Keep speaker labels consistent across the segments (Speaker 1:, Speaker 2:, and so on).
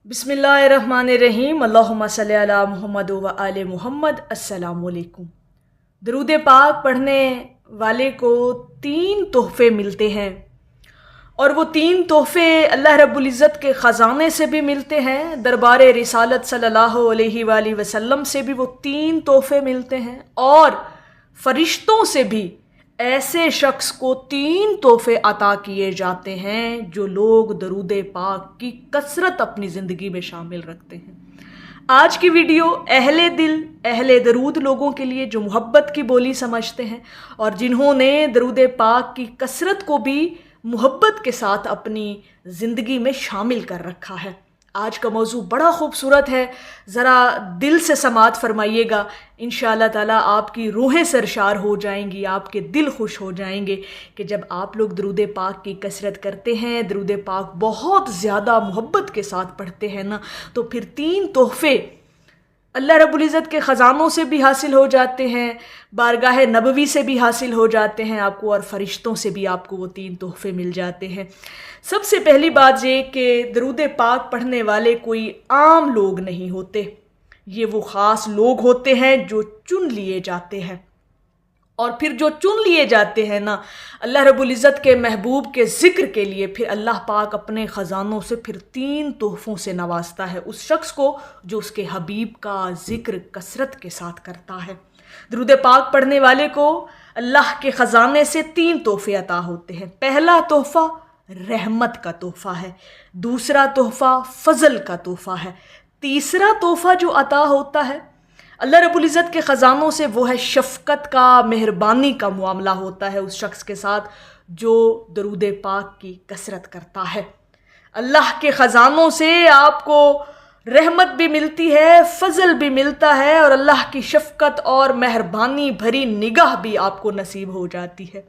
Speaker 1: बिस्मिल्लाहिर्रहमानिर्रहीम। अल्लाहुम्मा सल्ली अला मुहम्मद व आले मुहम्मद। अस्सलामु अलैकुम। दरूद पाक पढ़ने वाले को 3 तोहफ़े मिलते हैं और वो 3 तोहफ़े अल्लाह रब्बुल इज़्ज़त के ख़ज़ाने से भी मिलते हैं। दरबार रिसालत सल्लल्लाहु अलैहि वसल्लम से भी वो 3 तोहफ़े मिलते हैं और फ़रिश्तों से भी ऐसे शख्स को 3 तोहफ़े अता किए जाते हैं जो लोग दरूद पाक की कसरत अपनी ज़िंदगी में शामिल रखते हैं। आज की वीडियो अहले दिल अहले दरूद लोगों के लिए जो मोहब्बत की बोली समझते हैं और जिन्होंने दरूद पाक की कसरत को भी मोहब्बत के साथ अपनी ज़िंदगी में शामिल कर रखा है। आज का मौजू बड़ा खूबसूरत है, ज़रा दिल से समाअत फरमाइएगा। इंशाअल्लाह ताला आपकी रूहें सरशार हो जाएंगी, आपके दिल खुश हो जाएंगे कि जब आप लोग दरूद पाक की कसरत करते हैं, दरूद पाक बहुत ज़्यादा मोहब्बत के साथ पढ़ते हैं ना, तो फिर 3 तोहफ़े अल्लाह रब्बुल इज़्ज़त के ख़ज़ानों से भी हासिल हो जाते हैं, बारगाह नबवी से भी हासिल हो जाते हैं आपको, और फ़रिश्तों से भी आपको वो 3 तोहफ़े मिल जाते हैं। सबसे पहली बात ये कि दरूद पाक पढ़ने वाले कोई आम लोग नहीं होते, ये वो ख़ास लोग होते हैं जो चुन लिए जाते हैं। और फिर जो चुन लिए जाते हैं ना अल्लाह रब्बुल इज़्ज़त के महबूब के ज़िक्र के लिए, फिर अल्लाह पाक अपने ख़ज़ानों से फिर 3 तोहफ़ों से नवाजता है उस शख्स को जो उसके हबीब का ज़िक्र कसरत के साथ करता है। दरूद पाक पढ़ने वाले को अल्लाह के ख़ज़ाने से 3 तोहफ़े अता होते हैं। पहला तोहफ़ा रहमत का तोहफ़ा है, दूसरा तोहफ़ा फ़ज़ल का तोहफ़ा है, तीसरा तोहफ़ा जो अता होता है अल्लाह रब्बुल इज़्ज़त के ख़ज़ानों से वो है शफ़क़त का, मेहरबानी का मामला होता है उस शख्स के साथ जो दरूद पाक की कसरत करता है। अल्लाह के ख़ज़ानों से आपको रहमत भी मिलती है, फ़ज़ल भी मिलता है और अल्लाह की शफ़क़त और मेहरबानी भरी निगाह भी आपको नसीब हो जाती है।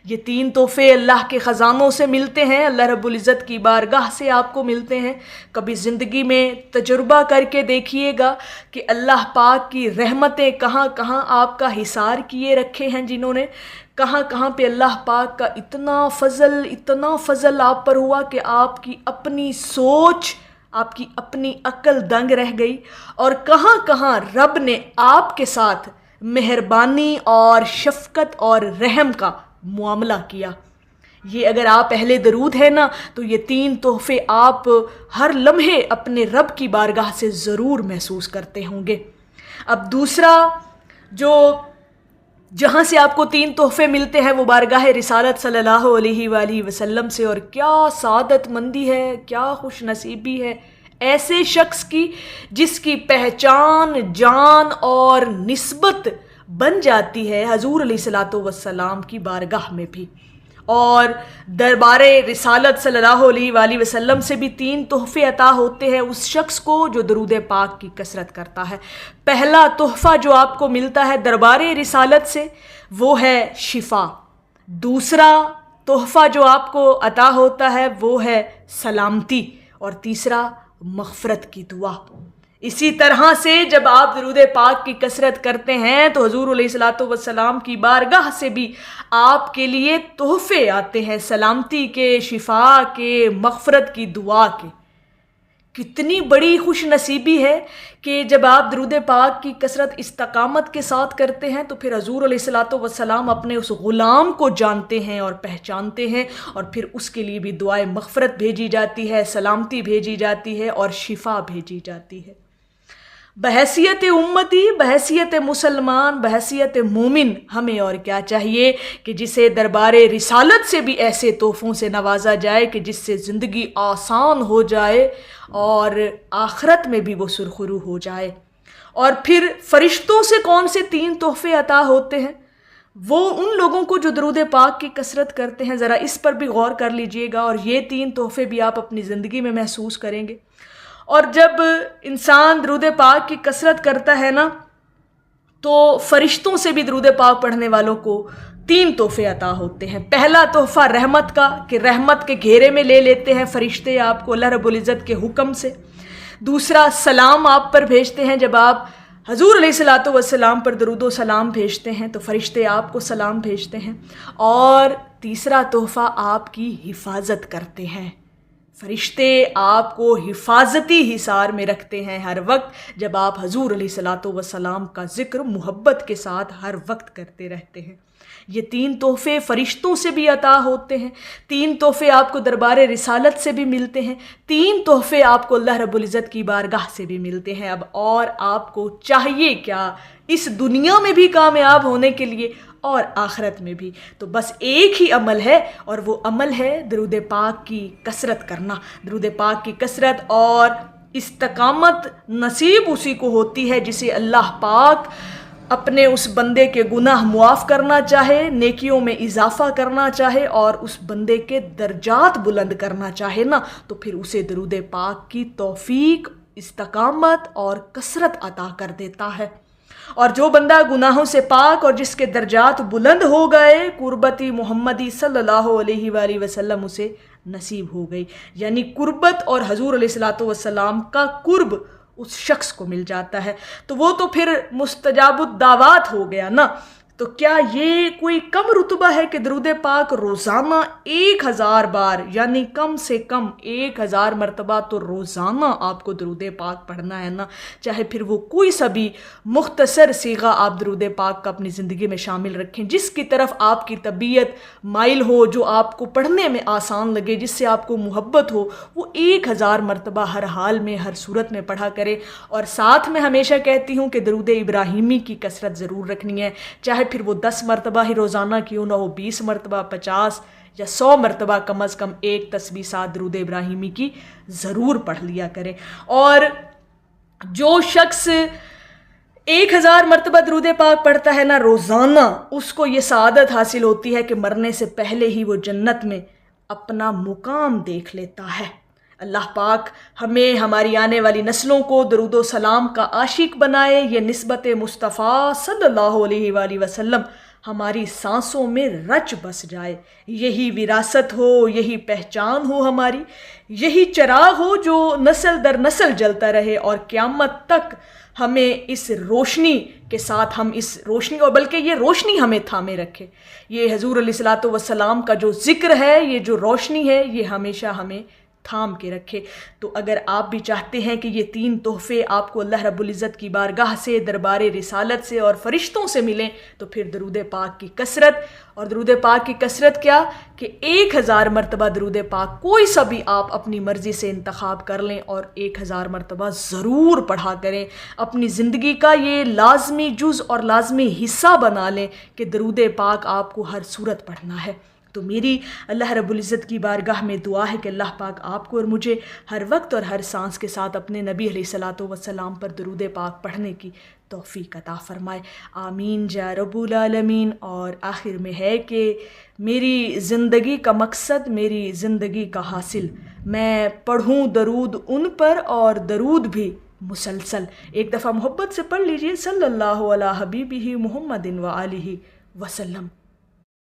Speaker 1: ये 3 तोहफ़े अल्लाह के ख़ज़ानों से मिलते हैं, अल्लाह रब्बुल इज़्ज़त की बारगाह से आपको मिलते हैं। कभी ज़िंदगी में तजुर्बा करके देखिएगा कि अल्लाह पाक की रहमतें कहाँ कहाँ आपका हिसार किए रखे हैं, जिन्होंने कहाँ कहाँ पे अल्लाह पाक का इतना फ़ज़ल आप पर हुआ कि आपकी अपनी सोच, आपकी अपनी अक्ल दंग रह गई, और कहाँ कहाँ रब ने आपके साथ मेहरबानी और शफ़क़त और रहम का मुआमला किया। ये अगर आप अहले दरूद है ना तो ये 3 तोहफ़े आप हर लम्हे अपने रब की बारगाह से ज़रूर महसूस करते होंगे। अब दूसरा जो जहाँ से आपको 3 तोहफ़े मिलते हैं वो बारगाह रिसालत सल्लल्लाहु अलैहि वसल्लम से, और क्या सादतमंदी है, क्या खुश नसीबी है ऐसे शख्स की जिसकी पहचान, जान और निस्बत बन जाती है हजूर अलैहिस्सलातु वस्सलाम की बारगाह में भी। और दरबारे रिसालत सल्लल्लाहु अलैहि वसल्लम से भी 3 तोहफ़े अता होते हैं उस शख्स को जो दरूद पाक की कसरत करता है। पहला तोहफ़ा जो आपको मिलता है दरबारे रिसालत से वो है शिफा, दूसरा तोहफ़ा जो आपको अता होता है वो है सलामती, और तीसरा मग़फ़रत की दुआ। इसी तरह से जब आप दरूद पाक की कसरत करते हैं तो हुज़ूर अलैहिस्सलातु वस्सलाम की बारगाह से भी आपके लिए तोहफ़े आते हैं, सलामती के, शिफा के, मग़फ़रत की दुआ के। कितनी बड़ी खुश नसीबी है कि जब आप दरूद पाक की कसरत इस्तकामत के साथ करते हैं तो फिर हुज़ूर अलैहिस्सलातु वस्सलाम अपने उस ग़ुलाम को जानते हैं और पहचानते हैं, और फिर उसके लिए भी दुआए मग़फ़रत भेजी जाती है, सलामती भेजी जाती है और शिफा भेजी जाती है। बहैसियत उम्मती, बहैसियत मुसलमान, बहैसियत मोमिन हमें और क्या चाहिए कि जिसे दरबारे रिसालत से भी ऐसे तोहफ़ों से नवाजा जाए कि जिससे ज़िंदगी आसान हो जाए और आखिरत में भी वो सुरखरू हो जाए। और फिर फ़रिश्तों से कौन से 3 तोहफ़े अता होते हैं? वो उन लोगों को जो दरूद पाक की कसरत करते हैं, ज़रा इस पर भी गौर कर लीजिएगा और ये 3 तोहफ़े भी आप अपनी ज़िंदगी में महसूस करेंगे। और जब इंसान दरूद पाक की कसरत करता है ना तो फ़रिश्तों से भी दरूद पाक पढ़ने वालों को 3 तोहफ़े अता होते हैं। पहला तोहफ़ा रहमत का, कि रहमत के घेरे में ले लेते हैं फ़रिश्ते आपको अल्लाह रब्बुल इज़्ज़त के हुक्म से। दूसरा सलाम आप पर भेजते हैं, जब आप हजूर अलैहिस्सलातु वस्सलाम पर दरूदो सलाम भेजते हैं तो फ़रिश्ते आपको सलाम भेजते हैं। और तीसरा तोहफ़ा आपकी हिफाजत करते हैं, فرشتے آپ کو حفاظتی حصار میں رکھتے ہیں ہر وقت، جب آپ حضور علیہ الصلاۃ والسلام کا ذکر محبت کے ساتھ ہر وقت کرتے رہتے ہیں۔ یہ 3 تحفے فرشتوں سے بھی عطا ہوتے ہیں، 3 تحفے آپ کو دربار رسالت سے بھی ملتے ہیں، 3 تحفے آپ کو اللہ رب العزت کی بارگاہ سے بھی ملتے ہیں۔ اب اور آپ کو چاہیے کیا اس دنیا میں بھی کامیاب ہونے کے لیے اور آخرت میں بھی؟ تو بس ایک ہی عمل ہے، اور وہ عمل ہے درود پاک کی کثرت کرنا۔ درود پاک کی کثرت اور استقامت نصیب اسی کو ہوتی ہے جسے اللہ پاک اپنے اس بندے کے گناہ معاف کرنا چاہے، نیکیوں میں اضافہ کرنا چاہے اور اس بندے کے درجات بلند کرنا چاہے نا، تو پھر اسے درود پاک کی توفیق، استقامت اور کثرت عطا کر دیتا ہے۔ اور جو بندہ گناہوں سے پاک اور جس کے درجات بلند ہو گئے، قربتی محمدی صلی اللہ علیہ وآلہ وسلم اسے نصیب ہو گئی، یعنی قربت اور حضور علیہ الصلاۃ والسلام کا قرب اس شخص کو مل جاتا ہے، تو وہ تو پھر مستجاب الدعوات ہو گیا نا۔ تو کیا یہ کوئی کم رتبہ ہے کہ درود پاک روزانہ 1000 بار، یعنی کم سے کم 1000 مرتبہ تو روزانہ آپ کو درود پاک پڑھنا ہے نا، چاہے پھر وہ کوئی سا بھی مختصر صیغہ آپ درود پاک کا اپنی زندگی میں شامل رکھیں، جس کی طرف آپ کی طبیعت مائل ہو، جو آپ کو پڑھنے میں آسان لگے، جس سے آپ کو محبت ہو، وہ 1000 مرتبہ ہر حال میں، ہر صورت میں پڑھا کرے۔ اور ساتھ میں ہمیشہ کہتی ہوں کہ درود ابراہیمی کی کثرت ضرور رکھنی ہے، چاہے پھر وہ 10 مرتبہ ہی روزانہ کیوں نہ ہو، 20 مرتبہ، 50 یا 100 مرتبہ کم از کم ایک تسبیح ساتھ درود ابراہیمی کی ضرور پڑھ لیا کریں۔ اور جو شخص 1000 مرتبہ درود پاک پڑھتا ہے نا روزانہ، اس کو یہ سعادت حاصل ہوتی ہے کہ مرنے سے پہلے ہی وہ جنت میں اپنا مقام دیکھ لیتا ہے۔ اللہ پاک ہمیں، ہماری آنے والی نسلوں کو درود و سلام کا عاشق بنائے، یہ نسبت مصطفیٰ صلی اللہ علیہ وآلہ وسلم ہماری سانسوں میں رچ بس جائے، یہی وراثت ہو، یہی پہچان ہو ہماری، یہی چراغ ہو جو نسل در نسل جلتا رہے، اور قیامت تک ہمیں اس روشنی کے ساتھ، ہم اس روشنی، اور بلکہ یہ روشنی ہمیں تھامے رکھے۔ یہ حضور علیہ الصلاۃ والسلام کا جو ذکر ہے، یہ جو روشنی ہے، یہ ہمیشہ ہمیں تھام کے رکھے۔ تو اگر آپ بھی چاہتے ہیں کہ یہ 3 تحفے آپ کو اللہ رب العزت کی بارگاہ سے، دربار رسالت سے اور فرشتوں سے ملیں، تو پھر درود پاک کی کثرت، اور درود پاک کی کثرت کیا کہ 1000 مرتبہ درود پاک کوئی سا بھی آپ اپنی مرضی سے انتخاب کر لیں اور 1000 مرتبہ ضرور پڑھا کریں۔ اپنی زندگی کا یہ لازمی جز اور لازمی حصہ بنا لیں کہ درود پاک آپ کو ہر صورت پڑھنا ہے۔ تو میری اللہ رب العزت کی بارگاہ میں دعا ہے کہ اللہ پاک آپ کو اور مجھے ہر وقت اور ہر سانس کے ساتھ اپنے نبی علیہ الصلاۃ والسلام پر درود پاک پڑھنے کی توفیق عطا فرمائے، آمین یا رب العالمین۔ اور آخر میں ہے کہ میری زندگی کا مقصد، میری زندگی کا حاصل، میں پڑھوں درود ان پر، اور درود بھی مسلسل۔ ایک دفعہ محبت سے پڑھ لیجئے، صلی اللہ علی حبیبہ محمد وآلہ وسلم۔